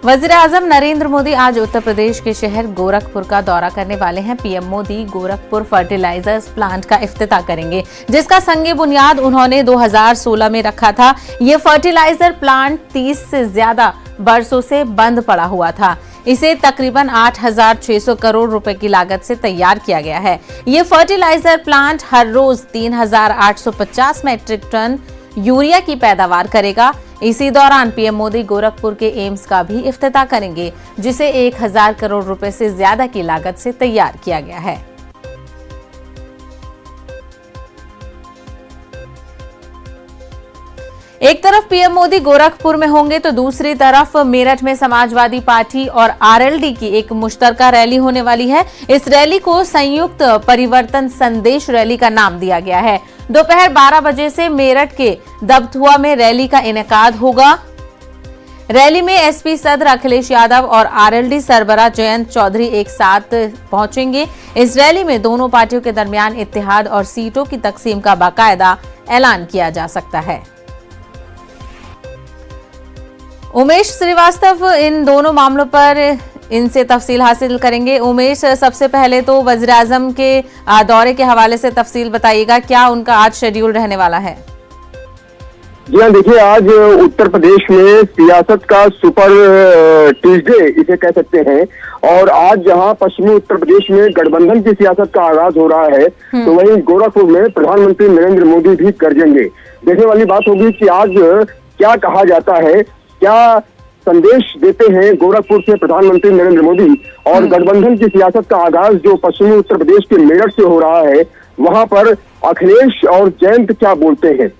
वज़ीर-ए-आज़म नरेंद्र मोदी आज उत्तर प्रदेश के शहर गोरखपुर का दौरा करने वाले हैं। PM Modi Gorakhpur fertilizers plant का इफ्तिताह करेंगे, जिसका संगे बुनियाद उन्होंने 2016 में रखा था। ये फर्टिलाइजर प्लांट 30 से ज्यादा बरसों से बंद पड़ा हुआ था। इसे तकरीबन 8,600 करोड़ रुपए की लागत से तैयार किया गया है। ये फर्टिलाइजर प्लांट हर रोज 3,850 मैट्रिक टन यूरिया की पैदावार करेगा। इसी दौरान पीएम मोदी गोरखपुर के एम्स का भी इफ्तिताह करेंगे, जिसे 1,000 करोड़ रुपए से ज्यादा की लागत से तैयार किया गया है। एक तरफ पीएम मोदी गोरखपुर में होंगे तो दूसरी तरफ मेरठ में समाजवादी पार्टी और आरएलडी की एक मुश्तरका रैली होने वाली है। इस रैली को संयुक्त परिवर्तन संदेश रैली का नाम दिया गया है। दोपहर 12 बजे से मेरठ के दबथुआ में रैली का इनेकाद होगा। रैली में एसपी सदर अखिलेश यादव और आरएलडी सरबराह जयंत चौधरी एक साथ पहुंचेंगे। इस रैली में दोनों पार्टियों के दरमियान इत्तेहाद और सीटों की तकसीम का बाकायदा ऐलान किया जा सकता है। उमेश श्रीवास्तव इन दोनों मामलों पर इनसे तफसील हासिल करेंगे। उमेश, सबसे पहले तो वज़ीर-ए-आज़म के दौरे के हवाले से तफसील बताइएगा, क्या उनका आज शेड्यूल रहने वाला है? जी हाँ, देखिए, आज उत्तर प्रदेश में सियासत का सुपर ट्यूसडे इसे कह सकते हैं। और आज जहां पश्चिमी उत्तर प्रदेश में गठबंधन की सियासत का आगाज हो रहा है, तो वहीं गोरखपुर में प्रधानमंत्री नरेंद्र मोदी भी गरजेंगे। देखने वाली बात होगी कि आज क्या कहा जाता है, क्या संदेश देते हैं गोरखपुर से प्रधानमंत्री नरेंद्र मोदी। और गठबंधन की सियासत का आगाज जो पश्चिमी उत्तर प्रदेश के मेरठ से हो रहा है, वहां पर अखिलेश और जयंत क्या बोलते हैं।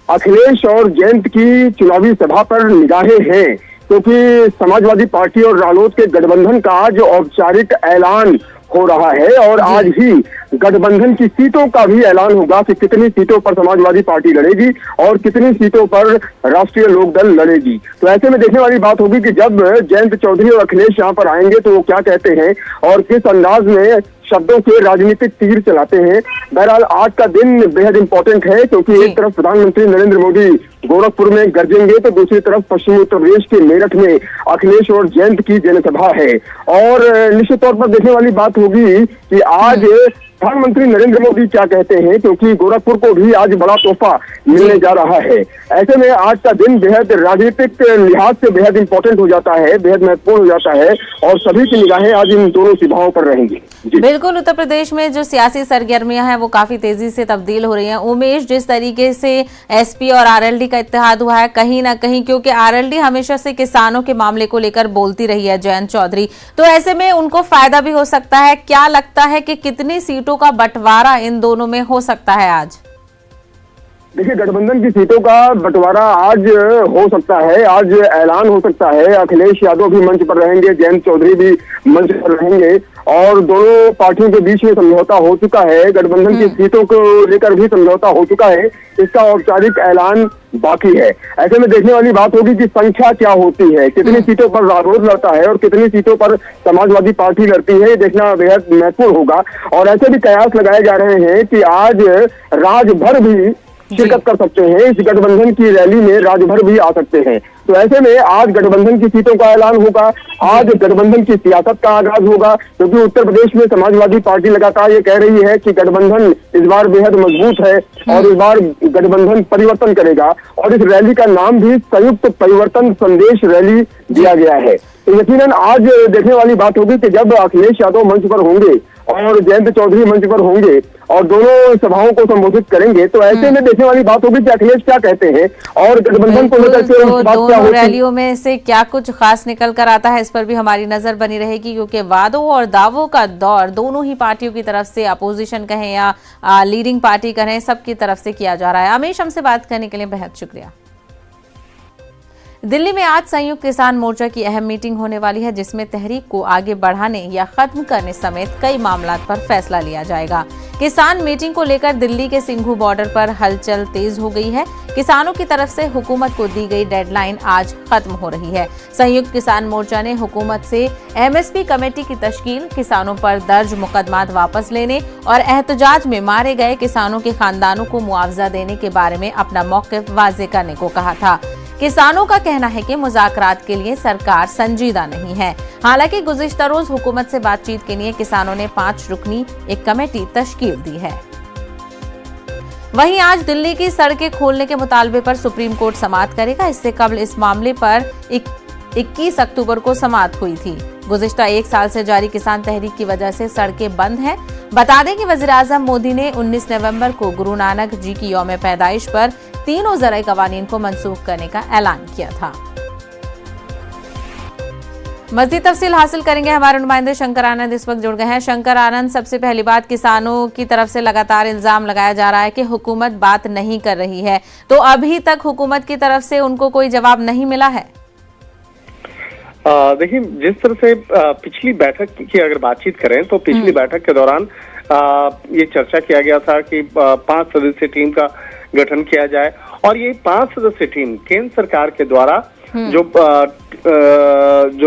अखिलेश और जयंत की चुनावी सभा पर निगाहें हैं, क्योंकि समाजवादी पार्टी और रालोद के गठबंधन का आज औपचारिक ऐलान हो रहा है। और आज ही गठबंधन की सीटों का भी ऐलान होगा कि कितनी सीटों पर समाजवादी पार्टी लड़ेगी और कितनी सीटों पर राष्ट्रीय लोकदल लड़ेगी। तो ऐसे में देखने वाली बात होगी कि जब जयंत चौधरी और अखिलेश यहाँ पर आएंगे तो वो क्या कहते हैं और किस अंदाज में शब्दों से राजनीतिक तीर चलाते हैं। बहरहाल आज का दिन बेहद इंपॉर्टेंट है, क्योंकि एक तरफ प्रधानमंत्री नरेंद्र मोदी गोरखपुर में गरजेंगे तो दूसरी तरफ पश्चिमी उत्तर प्रदेश के मेरठ में अखिलेश और जयंत की जनसभा है। और निश्चित तौर पर देखने वाली बात होगी कि आज प्रधानमंत्री नरेंद्र मोदी क्या कहते हैं, क्योंकि गोरखपुर को भी आज बड़ा तोहफा मिलने जा रहा है। ऐसे में आज का दिन बेहद राजनीतिक लिहाज से बेहद इंपॉर्टेंट हो जाता है, बेहद महत्वपूर्ण हो जाता है और सभी की निगाहें आज इन दोनों सभाओं पर रहेंगी। बिल्कुल, उत्तर प्रदेश में जो सियासी सरगर्मियां हैं वो काफी तेजी से तब्दील हो रही हैं। उमेश, जिस तरीके से एसपी और आरएलडी का इत्तेहाद हुआ है, कहीं ना कहीं क्योंकि आरएलडी हमेशा से किसानों के मामले को लेकर बोलती रही है, जयंत चौधरी, तो ऐसे में उनको फायदा भी हो सकता है। क्या लगता है कि कितनी सीटों का बंटवारा इन दोनों में हो सकता है आज? देखिए, गठबंधन की सीटों का बंटवारा आज हो सकता है, आज ऐलान हो सकता है। अखिलेश यादव भी मंच पर रहेंगे, जयंत चौधरी भी मंच पर रहेंगे और दोनों पार्टियों के बीच में समझौता हो चुका है। गठबंधन की सीटों को लेकर भी समझौता हो चुका है, इसका औपचारिक ऐलान बाकी है। ऐसे में देखने वाली बात होगी कि संख्या क्या होती है, कितनी सीटों पर रालोद लड़ता है और कितनी सीटों पर समाजवादी पार्टी लड़ती है, ये देखना बेहद महत्वपूर्ण होगा। और ऐसे भी कयास लगाए जा रहे हैं कि आज राज्यभर भी शिरकत कर सकते हैं, इस गठबंधन की रैली में राज्यभर भी आ सकते हैं। तो ऐसे में आज गठबंधन की सीटों का ऐलान होगा, आज गठबंधन की सियासत का आगाज होगा, क्योंकि उत्तर प्रदेश में समाजवादी पार्टी लगातार ये कह रही है कि गठबंधन इस बार बेहद मजबूत है और इस बार गठबंधन परिवर्तन करेगा। और इस रैली का नाम भी संयुक्त परिवर्तन संदेश रैली दिया गया है। तो यकीनन आज देखने वाली बात होगी कि जब अखिलेश यादव मंच पर होंगे और जयंत चौधरी मंच पर होंगे और दोनों सभाओं को संबोधित करेंगे, तो ऐसे में देखने वाली बात होगी कि अखिलेश क्या कहते हैं और गठबंधन को लेकर के दोनों रैलियों में से क्या कुछ खास निकल कर आता है, इस पर भी हमारी नजर बनी रहेगी, क्योंकि वादों और दावों का दौर दोनों ही पार्टियों की तरफ से, अपोजिशन कहें या लीडिंग पार्टी कहें, सबकी तरफ से किया जा रहा है। अमीश, हमसे बात करने के लिए बेहद शुक्रिया। दिल्ली में आज संयुक्त किसान मोर्चा की अहम मीटिंग होने वाली है, जिसमें तहरीक को आगे बढ़ाने या खत्म करने समेत कई मामलात पर फैसला लिया जाएगा। किसान मीटिंग को लेकर दिल्ली के सिंघू बॉर्डर पर हलचल तेज हो गई है। किसानों की तरफ से हुकूमत को दी गई डेडलाइन आज खत्म हो रही है। संयुक्त किसान मोर्चा ने हुकूमत से एमएसपी कमेटी की तश्कील, किसानों पर दर्ज मुकदमात वापस लेने और एहतजाज में मारे गए किसानों के खानदानों को मुआवजा देने के बारे में अपना मौक़िफ़ वाज़ेह करने को कहा था। किसानों का कहना है कि मुज़ाकरात के लिए सरकार संजीदा नहीं है। हालांकि गुज़िश्ता रोज हुकूमत से बातचीत के लिए किसानों ने 5 रुकनी एक कमेटी तश्कील दी है। वहीं आज दिल्ली की सड़कें खोलने के मुतालबे पर सुप्रीम कोर्ट समाअत करेगा। इससे कबल इस मामले पर 21 अक्टूबर को समाअत हुई थी। गुज़िश्ता 1 साल से जारी किसान तहरीक की वजह से सड़कें बंद हैं। बता दें कि वज़ीर-ए-आज़म मोदी ने 19 नवंबर को गुरु नानक जी की यौम पैदाइश पर तीनों ज़राई कवानीन को मनसूख करने का ऐलान किया था। मज़ीद तफसील हासिल करेंगे हमारे नुमाइंदे शंकर आनंद इस वक्त जुड़ गए हैं। शंकर आनंद, सबसे पहली बात, किसानों की तरफ से लगातार इल्जाम लगाया जा रहा है कि हुकूमत बात नहीं कर रही है, तो अभी तक हुकूमत की तरफ से उनको कोई जवाब नहीं मिला है? देखिए, जिस तरह से पिछली बैठक की अगर बातचीत करें तो पिछली बैठक के दौरान ये चर्चा किया गया था कि 5 सदस्यीय टीम का गठन किया जाए और ये 5 सदस्यीय टीम केंद्र सरकार के द्वारा जो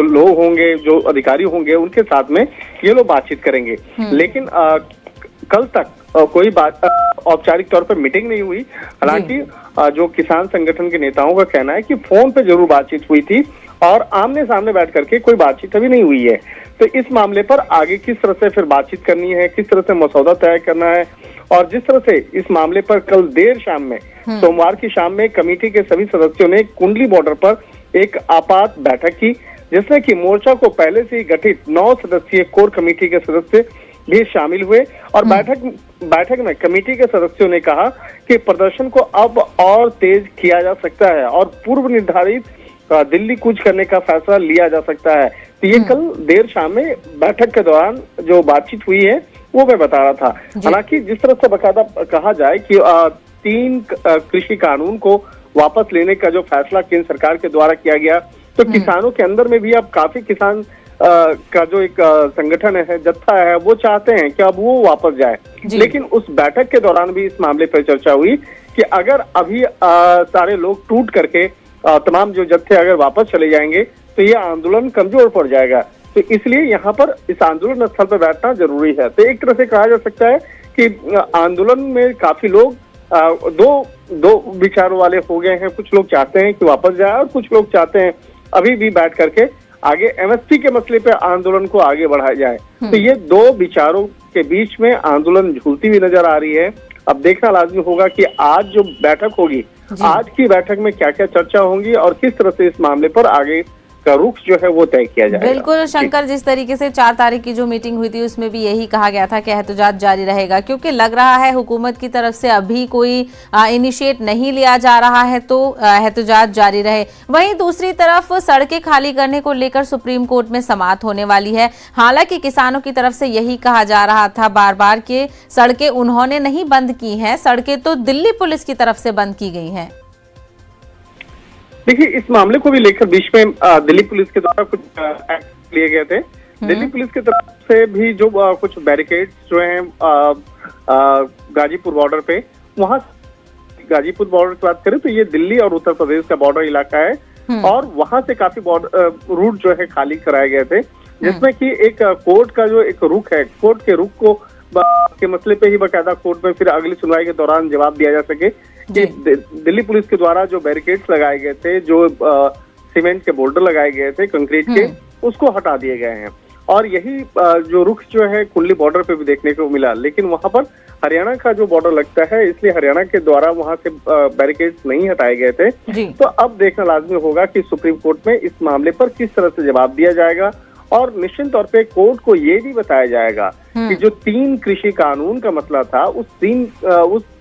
लोग होंगे, जो अधिकारी होंगे, उनके साथ में ये लोग बातचीत करेंगे। लेकिन कल तक कोई बात औपचारिक तौर पर मीटिंग नहीं हुई। हालांकि जो किसान संगठन के नेताओं का कहना है कि फोन पे जरूर बातचीत हुई थी और आमने सामने बैठ करके कोई बातचीत अभी नहीं हुई है। तो इस मामले पर आगे किस तरह से फिर बातचीत करनी है, किस तरह से मसौदा तय करना है, और जिस तरह से इस मामले पर कल देर शाम में, सोमवार की शाम में कमेटी के सभी सदस्यों ने कुंडली बॉर्डर पर एक आपात बैठक की, जिसमें कि मोर्चा को पहले से ही गठित 9 सदस्यीय कोर कमेटी के सदस्य भी शामिल हुए। और बैठक में कमेटी के सदस्यों ने कहा कि प्रदर्शन को अब और तेज किया जा सकता है और पूर्व निर्धारित दिल्ली कूच करने का फैसला लिया जा सकता है। तो ये कल देर शाम में बैठक के दौरान जो बातचीत हुई है वो मैं बता रहा था। हालांकि जिस तरह से बकायदा कहा जाए कि 3 कृषि कानून को वापस लेने का जो फैसला केंद्र सरकार के द्वारा किया गया, तो किसानों के अंदर में भी अब काफी किसान का जो एक संगठन है, जत्था है, वो चाहते हैं कि अब वो वापस जाए। लेकिन उस बैठक के दौरान भी इस मामले पर चर्चा हुई कि अगर अभी सारे लोग टूट करके तमाम जो जत्थे अगर वापस चले जाएंगे तो ये आंदोलन कमजोर पड़ जाएगा। तो इसलिए यहाँ पर इस आंदोलन स्थल पर बैठना जरूरी है। तो एक तरह से कहा जा सकता है कि आंदोलन में काफी लोग दो विचारों वाले हो गए हैं। कुछ लोग चाहते हैं कि वापस जाए और कुछ लोग चाहते हैं अभी भी बैठ करके आगे एमएसपी के मसले पे आंदोलन को आगे बढ़ाया जाए। तो ये 2 विचारों के बीच में आंदोलन झूलती हुई नजर आ रही है। अब देखना लाजमी होगा कि आज जो बैठक होगी, आज की बैठक में क्या क्या चर्चा होंगी और किस तरह से इस मामले पर आगे का रुख जो है वो तय किया जाएगा। बिल्कुल शंकर, जिस तरीके से 4 तारीख की जो मीटिंग हुई थी उसमें भी यही कहा गया था कि एहतजाज जारी रहेगा, क्योंकि लग रहा है हुकूमत की तरफ से अभी कोई इनिशिएट नहीं लिया जा रहा है, तो एहतजाज जारी रहे। वहीं दूसरी तरफ सड़कें खाली करने को लेकर सुप्रीम कोर्ट में समाअत होने वाली है। हालांकि किसानों की तरफ से यही कहा जा रहा था बार बार कि सड़कें उन्होंने नहीं बंद की हैं, सड़कें तो दिल्ली पुलिस की तरफ से बंद की गई हैं। देखिए, इस मामले को भी लेकर बीच में दिल्ली पुलिस के द्वारा कुछ एक्ट लिए गए थे। दिल्ली पुलिस की तरफ से भी जो कुछ बैरिकेड्स जो हैं गाजीपुर बॉर्डर पे, वहां गाजीपुर बॉर्डर की बात करें तो ये दिल्ली और उत्तर प्रदेश का बॉर्डर इलाका है और वहां से काफी बॉर्डर रूट जो है खाली कराए गए थे, जिसमें कि एक कोर्ट का जो एक रुख है, कोर्ट के रुख को के मसले पे ही बकायदा कोर्ट में फिर अगली सुनवाई के दौरान जवाब दिया जा सके कि दिल्ली पुलिस के द्वारा जो बैरिकेड्स लगाए गए थे, जो सीमेंट के बोल्डर लगाए गए थे कंक्रीट के, उसको हटा दिए गए हैं। और यही जो रुख जो है कुंडली बॉर्डर पे भी देखने को मिला। लेकिन वहां पर हरियाणा का जो बॉर्डर लगता है, इसलिए हरियाणा के द्वारा वहां से बैरिकेड्स नहीं हटाए गए थे। तो अब देखना लाजमी होगा कि सुप्रीम कोर्ट में इस मामले पर किस तरह से जवाब दिया जाएगा और निश्चित तौर पे कोर्ट को ये भी बताया जाएगा कि जो 3 कृषि कानून का मसला था, उस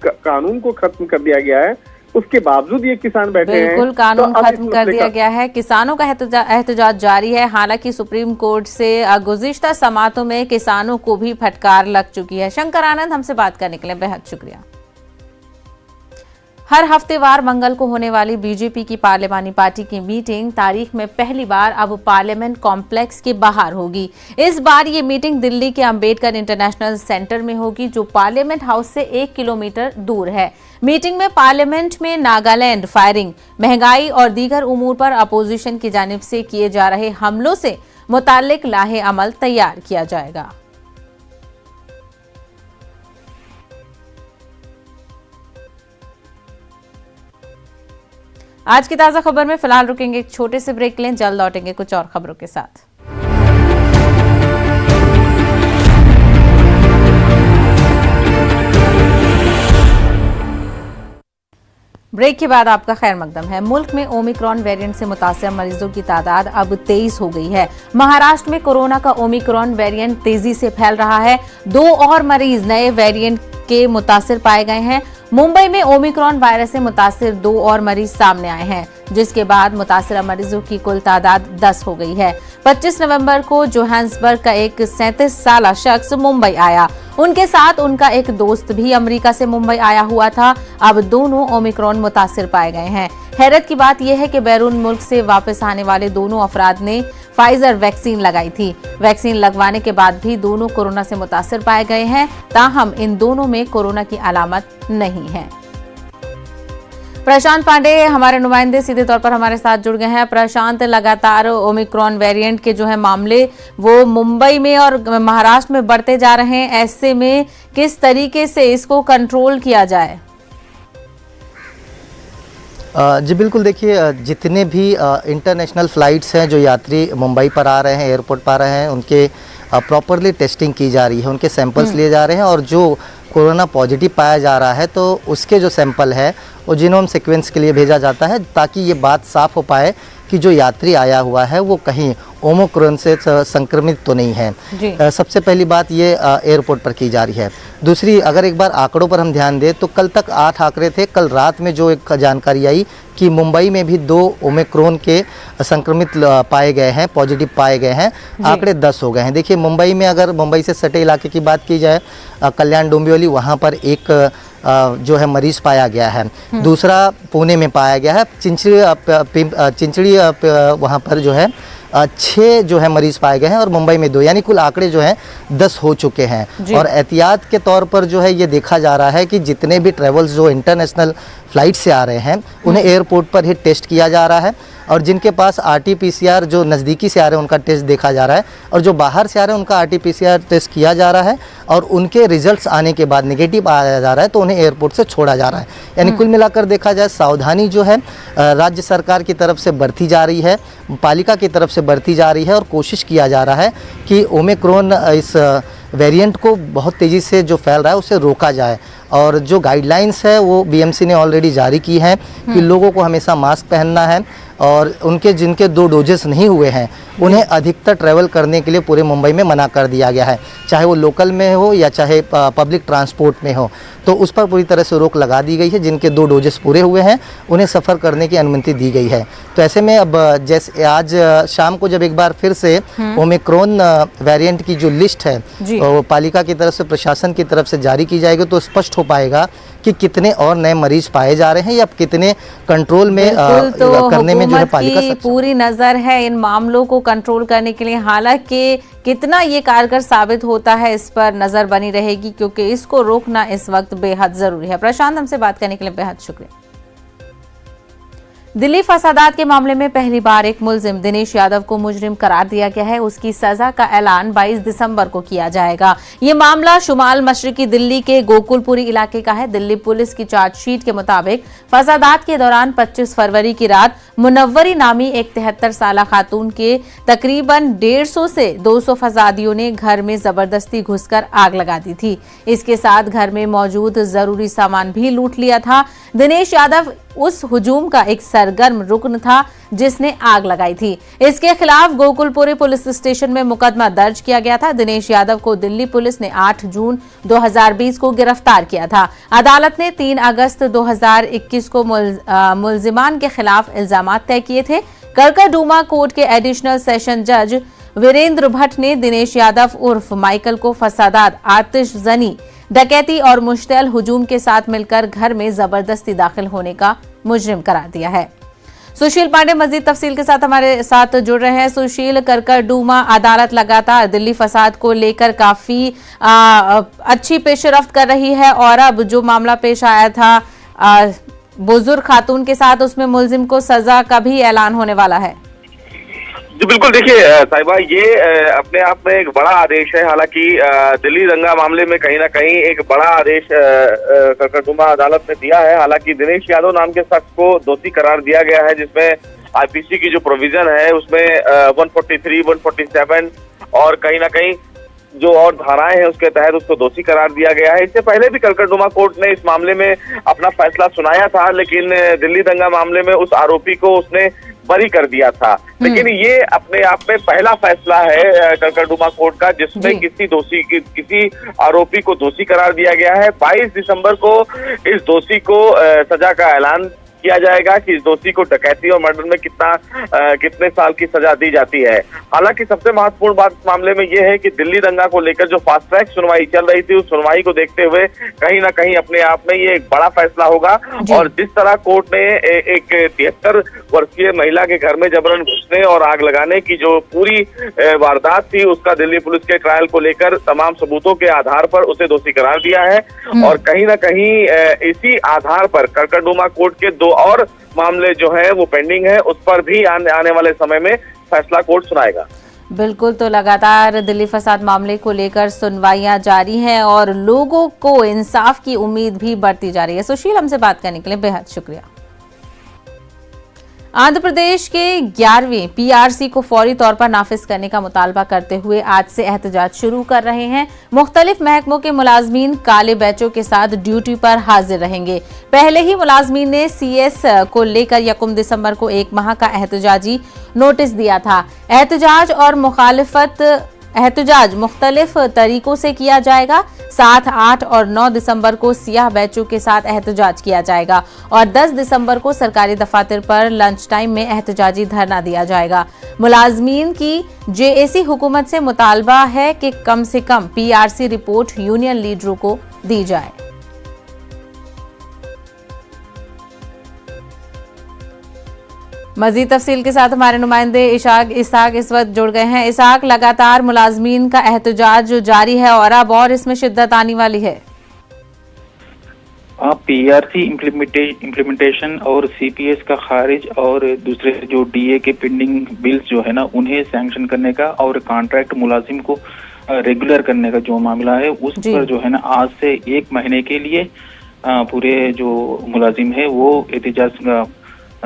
कानून को खत्म कर दिया गया है, उसके बावजूद ये किसान बैठे हैं। बिल्कुल, कानून खत्म कर दिया गया है, किसानों का एहतजाज जारी है। हालांकि सुप्रीम कोर्ट से गुज़िश्ता समाअतों में किसानों को भी फटकार लग चुकी है। शंकर आनंद, हमसे बात करने के लिए बेहद शुक्रिया। हर हफ्तेवार मंगल को होने वाली बीजेपी की पार्लिमानी पार्टी की मीटिंग तारीख में पहली बार अब पार्लियामेंट कॉम्प्लेक्स के बाहर होगी। इस बार ये मीटिंग दिल्ली के अंबेडकर इंटरनेशनल सेंटर में होगी, जो पार्लियामेंट हाउस से 1 किलोमीटर दूर है। मीटिंग में पार्लियामेंट में नागालैंड फायरिंग, महंगाई और दीगर उमूर पर अपोजिशन की जानिब से किए जा रहे हमलों से मुताल्लिक लाहे अमल तैयार किया जाएगा। आज की ताजा खबर में फिलहाल रुकेंगे एक छोटे से ब्रेक लें, जल्द लौटेंगे कुछ और खबरों के साथ। ब्रेक के बाद आपका खैर मकदम है। मुल्क में ओमिक्रॉन वेरिएंट से मुतासिर मरीजों की तादाद अब 23 हो गई है। महाराष्ट्र में कोरोना का ओमिक्रॉन वेरिएंट तेजी से फैल रहा है। 2 और मरीज नए वेरिएंट के मुतासिर पाए गए हैं। मुंबई में ओमिक्रॉन वायरस से मुतासिर 2 और मरीज सामने आए हैं, जिसके बाद मुतासिर मरीजों की कुल तादाद 10 हो गई है। 25 नवंबर को जोहान्सबर्ग का एक 37 साल शख्स मुंबई आया। उनके साथ उनका एक दोस्त भी अमेरिका से मुंबई आया हुआ था। अब दोनों ओमिक्रॉन मुतासिर पाए गए हैं। हैरत की बात यह है कि बैरून मुल्क से वापस आने वाले दोनों अफराद ने फाइजर वैक्सीन लगाई थी। वैक्सीन लगवाने के बाद भी दोनों कोरोना से मुतासिर पाए गए हैं। ताहम इन दोनों में कोरोना की अलामत नहीं है। प्रशांत पांडे हमारे नुमाइंदे सीधे तौर पर हमारे साथ जुड़ गए हैं। प्रशांत, लगातार ओमिक्रॉन वेरिएंट के जो है मामले वो मुंबई में और महाराष्ट्र में बढ़ते जा रहे हैं। ऐसे में किस तरीके से इसको कंट्रोल किया जाए? जी बिल्कुल, देखिए जितने भी इंटरनेशनल फ़्लाइट्स हैं जो यात्री मुंबई पर आ रहे हैं, एयरपोर्ट पर आ रहे हैं, उनके प्रॉपरली टेस्टिंग की जा रही है, उनके सैंपल्स लिए जा रहे हैं और जो कोरोना पॉजिटिव पाया जा रहा है तो उसके जो सैंपल है वो जीनोम सीक्वेंस के लिए भेजा जाता है, ताकि ये बात साफ़ हो पाए कि जो यात्री आया हुआ है वो कहीं ओमिक्रॉन से संक्रमित तो नहीं है। सबसे पहली बात ये एयरपोर्ट पर की जा रही है। दूसरी, अगर एक बार आंकड़ों पर हम ध्यान दें तो कल तक 8 आंकड़े थे। कल रात में जो एक जानकारी आई कि मुंबई में भी 2 ओमिक्रॉन के संक्रमित पाए गए हैं, पॉजिटिव पाए गए हैं, आंकड़े 10 हो गए हैं। देखिए मुंबई में, अगर मुंबई से सटे इलाके की बात की जाए, कल्याण डोंबिवली, वहाँ पर एक जो है मरीज पाया गया है। दूसरा पुणे में पाया गया है। चिंचड़ी वहाँ पर जो है 6 जो है मरीज पाए गए हैं और मुंबई में 2, यानी कुल आंकड़े जो हैं 10 हो चुके हैं। और एहतियात के तौर पर जो है ये देखा जा रहा है कि जितने भी ट्रेवल्स जो इंटरनेशनल फ्लाइट से आ रहे हैं उन्हें एयरपोर्ट पर ही टेस्ट किया जा रहा है, और जिनके पास RT-PCR जो नज़दीकी से आ रहे हैं उनका टेस्ट देखा जा रहा है, और जो बाहर से आ रहे हैं उनका RT-PCR टेस्ट किया जा रहा है, और उनके रिजल्ट्स आने के बाद नेगेटिव आया जा रहा है तो उन्हें एयरपोर्ट से छोड़ा जा रहा है। यानी कुल मिलाकर देखा जाए, सावधानी जो है राज्य सरकार की तरफ से बरती जा रही है, पालिका की तरफ से बरती जा रही है, और कोशिश किया जा रहा है कि ओमिक्रॉन इस वेरिएंट को बहुत तेज़ी से जो फैल रहा है उसे रोका जाए। और जो गाइडलाइंस है वो BMC ने ऑलरेडी जारी की हैं कि लोगों को हमेशा मास्क पहनना है, और उनके जिनके 2 डोजेस नहीं हुए हैं उन्हें अधिकतर ट्रैवल करने के लिए पूरे मुंबई में मना कर दिया गया है, चाहे वो लोकल में हो या चाहे पब्लिक ट्रांसपोर्ट में हो, तो उस पर पूरी तरह से रोक लगा दी गई है। जिनके 2 डोजेस पूरे हुए हैं उन्हें सफ़र करने की अनुमति दी गई है। तो ऐसे में अब जैसे आज शाम को जब एक बार फिर से ओमिक्रॉन वेरिएंट की जो लिस्ट है वो पालिका की तरफ से, प्रशासन की तरफ से जारी की जाएगी, तो स्पष्ट हो पाएगा कि कितने और नए मरीज पाए जा रहे हैं या कितने कंट्रोल में करने में जो है पालिका की पूरी नजर है इन मामलों को कंट्रोल करने के लिए। हालांकि कितना ये कारगर साबित होता है इस पर नजर बनी रहेगी, क्योंकि इसको रोकना इस वक्त बेहद जरूरी है। प्रशांत, हमसे बात करने के लिए बेहद शुक्रिया। दिल्ली फसादात के मामले में पहली बार एक मुलजिम दिनेश यादव को मुजरिम करार दिया गया है। उसकी सजा का ऐलान 22 दिसंबर को किया जाएगा। ये मामला शुमाल मशरिकी दिल्ली के गोकुलपुरी इलाके का है। दिल्ली पुलिस की चार्जशीट के मुताबिक फसादात के दौरान 25 फरवरी की रात मुनव्वरी नामी एक 73 साल खातून के तकरीबन 150 से 200 फसादियों ने घर में जबरदस्ती घुसकर आग लगा दी थी। इसके साथ घर में मौजूद जरूरी सामान भी लूट लिया था। दिनेश यादव उस हुजूम का एक सरगर्म रुकन था जिसने आग लगाई थी। इसके खिलाफ गोकुलपुरी पुलिस स्टेशन में मुकदमा दर्ज किया गया था। दिनेश यादव को दिल्ली पुलिस ने 8 जून 2020 को गिरफ्तार किया था। अदालत ने 3 अगस्त 2021 को मुलजिमान के खिलाफ इल्जामात तय किए थे। करकरडूमा कोर्ट के एडिशनल सेशन जज वीरेंद्र भट्ट ने दिनेश यादव उर्फ माइकल को फसादात, आतिशजनी, डकैती और मुश्तल हुजूम के साथ मिलकर घर में जबरदस्ती दाखिल होने का मुजरिम करार दिया है। सुशील पांडे मजीद तफसील के साथ हमारे साथ जुड़ रहे हैं। सुशील, करकरडूमा अदालत लगातार दिल्ली फसाद को लेकर काफी अच्छी पेशरफ्त कर रही है, और अब जो मामला पेश आया था बुजुर्ग खातून के साथ, उसमें मुलजिम को सजा का भी ऐलान होने वाला है। जी बिल्कुल, देखिए साहिबा, ये अपने आप में एक बड़ा आदेश है। हालांकि दिल्ली दंगा मामले में कहीं ना कहीं एक बड़ा आदेश कलकत्ता अदालत ने दिया है। हालांकि दिनेश यादव नाम के शख्स को दोषी करार दिया गया है, जिसमें आईपीसी की जो प्रोविजन है उसमें 143, 147 और कहीं ना कहीं जो और धाराएं हैं उसके तहत उसको दोषी करार दिया गया है। इससे पहले भी कलकत्ता कोर्ट ने इस मामले में अपना फैसला सुनाया था, लेकिन दिल्ली दंगा मामले में उस आरोपी को उसने बरी कर दिया था। लेकिन ये अपने आप में पहला फैसला है कलकत्ता कोर्ट का, जिसमें किसी आरोपी को दोषी करार दिया गया है। 22 दिसंबर को इस दोषी को सजा का ऐलान किया जाएगा कि इस दोषी को डकैती और मर्डर में कितने साल की सजा दी जाती है। हालांकि सबसे महत्वपूर्ण बात इस मामले में यह है कि दिल्ली दंगा को लेकर जो फास्ट ट्रैक सुनवाई चल रही थी, उस सुनवाई को देखते हुए कहीं ना कहीं अपने आप में ये एक बड़ा फैसला होगा। और जिस तरह कोर्ट ने एक 73 वर्षीय महिला के घर में जबरन घुसने और आग लगाने की जो पूरी वारदात थी, उसका दिल्ली पुलिस के ट्रायल को लेकर तमाम सबूतों के आधार पर उसे दोषी करार दिया है। और कहीं ना कहीं इसी आधार पर कलकत्ता कोर्ट के 2 और मामले जो है वो पेंडिंग है, उस पर भी आने वाले समय में फैसला कोर्ट सुनाएगा। बिल्कुल, तो लगातार दिल्ली फसाद मामले को लेकर सुनवाइयां जारी हैं और लोगों को इंसाफ की उम्मीद भी बढ़ती जा रही है। सुशील, हमसे बात करने के लिए बेहद शुक्रिया। आंध्र प्रदेश के 11वें पीआरसी को फौरी तौर पर नाफिज करने का मुतालबा करते हुए आज से एहतजाज शुरू कर रहे हैं। मुख्तलिफ महकमों के मुलाजमीन काले बैचों के साथ ड्यूटी पर हाजिर रहेंगे। पहले ही मुलाजमीन ने सीएस को लेकर 1 दिसंबर को 1 माह का एहतजाजी नोटिस दिया था। एहतजाज मुख्तलिफ तरीकों से किया जाएगा। 7, 8 और 9 दिसंबर को सियाह बैचों के साथ एहतजाज किया जाएगा और 10 दिसंबर को सरकारी दफातर पर लंच टाइम में एहतजाजी धरना दिया जाएगा। मुलाजमीन की जेएसी हुकूमत से मुतालबा है कि कम से कम पीआरसी रिपोर्ट यूनियन लीडरों को दी जाए। मजीद तफसील के साथ हमारे नुमाइंदे इशाक इस वक्त जुड़ गए हैं। इशाक, लगातार मुलाजमीन का एहतजाज जारी है और अब और इसमें शिद्दत आने वाली है। पीआरसी इम्प्लीमेंटेशन और सीपीएस का खारिज और दूसरे जो डीए के पेंडिंग बिल्स जो है ना, उन्हें सैंक्शन करने का और कॉन्ट्रैक्ट मुलाजिम को रेगुलर करने का जो मामला है, उस पर जो है ना आज से 1 महीने के लिए पूरे जो मुलाजिम है वो एहतजाज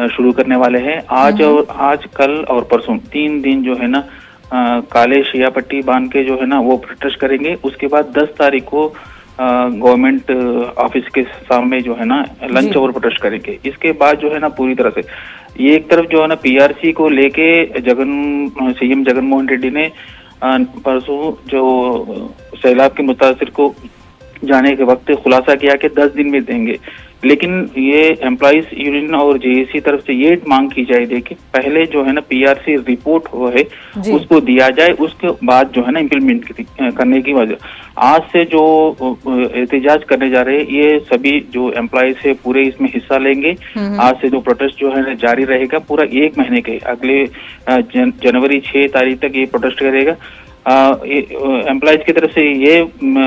शुरू करने वाले हैं। आज कल और परसों 3 दिन जो है ना काले शिया पट्टी बांध के जो है ना वो प्रोटेस्ट करेंगे। उसके बाद 10 तारीख को गवर्नमेंट ऑफिस के सामने जो है ना लंच और प्रोटेस्ट करेंगे। इसके बाद जो है ना पूरी तरह से ये एक तरफ जो है ना पीआरसी को लेके सीएम जगनमोहन रेड्डी ने परसों जो सैलाब के मुतासिर को जाने के वक्त खुलासा किया कि 10 दिन में देंगे, लेकिन ये एम्प्लॉइज यूनियन और जेएसी तरफ से ये मांग की जाए थी कि पहले जो है ना पीआरसी रिपोर्ट हो है उसको दिया जाए, उसके बाद जो है ना इम्प्लीमेंट करने की वजह। आज से जो एहतजाज करने जा रहे हैं ये सभी जो एम्प्लॉइज है पूरे इसमें हिस्सा लेंगे। आज से जो प्रोटेस्ट जो है ना जारी रहेगा पूरा 1 महीने के, अगले जनवरी 6 तारीख तक ये प्रोटेस्ट करेगा। एम्प्लॉइज की तरफ से ये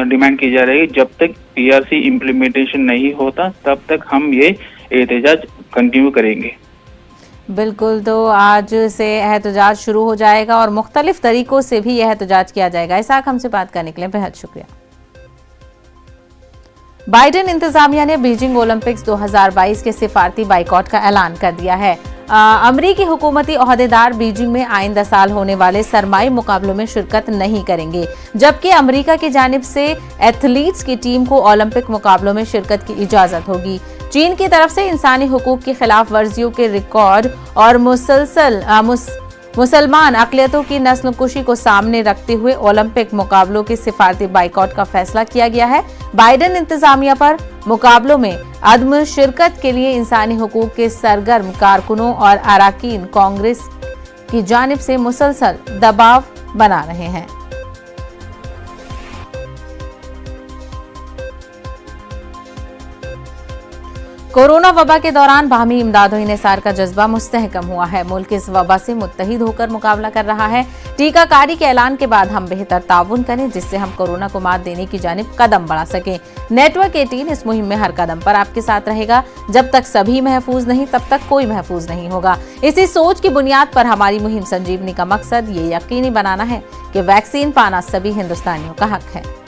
डिमांड की जा रही है जब तक पीआरसी इम्प्लीमेंटेशन नहीं होता तब तक हम ये एहतजाज कंटिन्यू करेंगे। बिल्कुल, तो आज से एहतजाज शुरू हो जाएगा और मुख्तलिफ तरीकों से भी यह एहतजाज किया जाएगा। इसाक, हमसे बात करने के लिए बेहद शुक्रिया। बाइडेन इंतजामिया ने बीजिंग ओलंपिक्स 2022 के सिफारती बाइकॉट का ऐलान कर दिया है। अमरीकी हुकूमती ओहदेदार बीजिंग में आइंदा साल होने वाले सरमाई मुकाबलों में शिरकत नहीं करेंगे, जबकि अमेरिका की जानिब से एथलीट्स की टीम को ओलंपिक मुकाबलों में शिरकत की इजाजत होगी। चीन की तरफ से इंसानी हुकूक की खिलाफ वर्जियों के रिकॉर्ड और मुसलमान अक़लियतों की नस्लकुशी को सामने रखते हुए ओलंपिक मुकाबलों के सिफारती बाइकॉट का फैसला किया गया है। बाइडेन इंतजामिया पर मुकाबलों में अदम शिरकत के लिए इंसानी हुकूक के सरगर्म कारकुनों और अराकीन कांग्रेस की जानिब से मुसलसल दबाव बना रहे हैं। कोरोना वबा के दौरान बाहमी इमदाद इंसार का जज्बा मुस्तहकम हुआ है। मुल्क इस वबा से मुत्तहिद होकर मुकाबला कर रहा है। टीकाकारी के ऐलान के बाद हम बेहतर ताउन करें जिससे हम कोरोना को मात देने की जानिब कदम बढ़ा सकें। नेटवर्क 18 इस मुहिम में हर कदम पर आपके साथ रहेगा। जब तक सभी महफूज नहीं तब तक कोई महफूज नहीं होगा। इसी सोच की बुनियाद पर हमारी मुहिम संजीवनी का मकसद ये यकीनी बनाना है कि वैक्सीन पाना सभी हिंदुस्तानियों का हक है।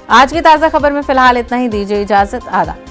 आज की ताजा खबर में फिलहाल इतना ही। दीजिए इजाजत। आदाब।